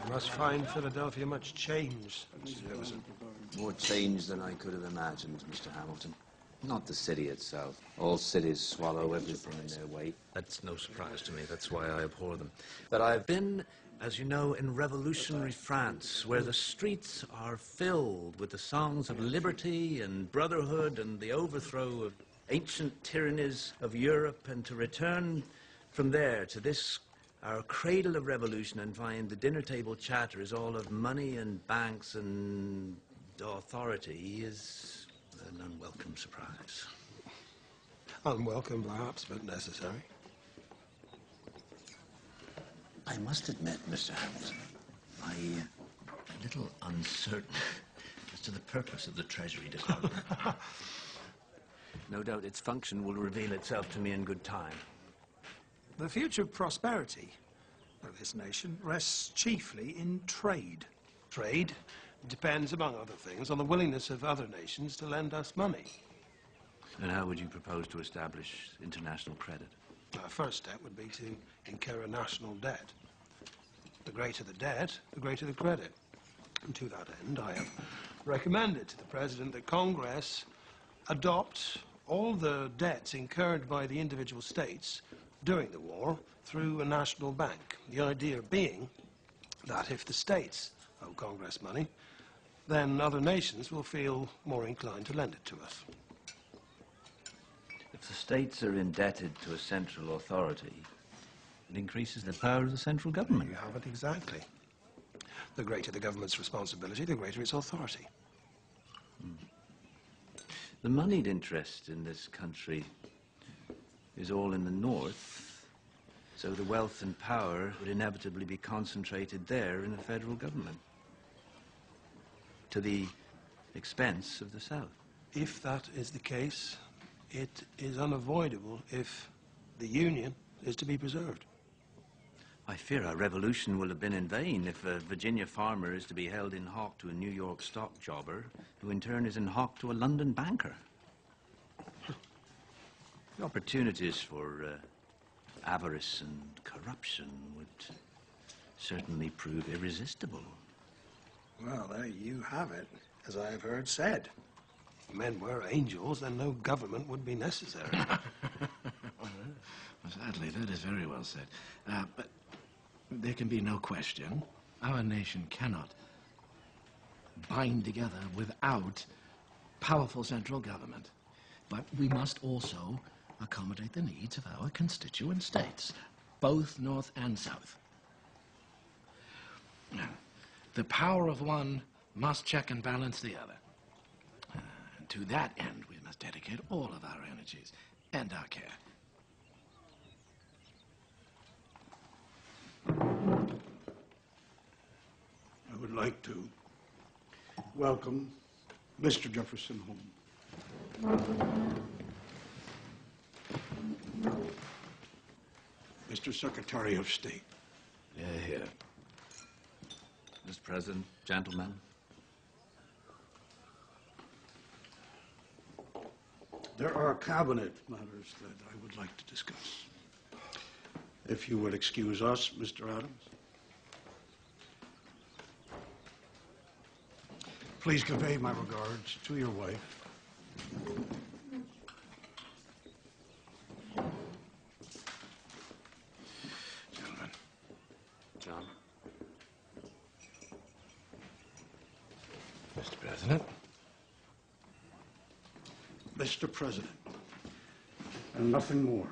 You must find Philadelphia much changed, Mr. Jefferson. More change than I could have imagined, Mr. Hamilton. Not the city itself. All cities swallow everything in their way. That's no surprise to me. That's why I abhor them. But I've been, as you know, in revolutionary France, where the streets are filled with the songs of liberty and brotherhood and the overthrow of ancient tyrannies of Europe, and to return from there to this, our cradle of revolution, and find the dinner table chatter is all of money and banks and authority is an unwelcome surprise. Unwelcome, perhaps, but necessary. I must admit, Mr. Hamilton, I'm a little uncertain as to the purpose of the Treasury Department. No doubt its function will reveal itself to me in good time. The future prosperity of this nation rests chiefly in trade. Trade depends, among other things, on the willingness of other nations to lend us money. And how would you propose to establish international credit? Our first step would be to incur a national debt. The greater the debt, the greater the credit. And to that end, I have recommended to the President that Congress adopt all the debts incurred by the individual states during the war through a national bank. The idea being that if the states owe Congress money, then other nations will feel more inclined to lend it to us. If the states are indebted to a central authority, it increases the power of the central government. You have it exactly. The greater the government's responsibility, the greater its authority. The moneyed interest in this country is all in the north, so the wealth and power would inevitably be concentrated there in the federal government, to the expense of the south. If that is the case, it is unavoidable if the Union is to be preserved. I fear our revolution will have been in vain if a Virginia farmer is to be held in hock to a New York stock jobber, who in turn is in hock to a London banker. The opportunities for avarice and corruption would certainly prove irresistible. Well, there you have it, as I have heard said. If men were angels, then no government would be necessary. Well, sadly, that is very well said. But there can be no question. Our nation cannot bind together without powerful central government. But we must also accommodate the needs of our constituent states, both North and South. The power of one must check and balance the other. To that end, we must dedicate all of our energies and our care. I would like to welcome Mr. Jefferson home. Mr. Secretary of State. Here. Mr. President, gentlemen. There are cabinet matters that I would like to discuss. If you would excuse us, Mr. Adams. Please convey my regards to your wife. Gentlemen. John. Mr. President. Mr. President, and nothing more.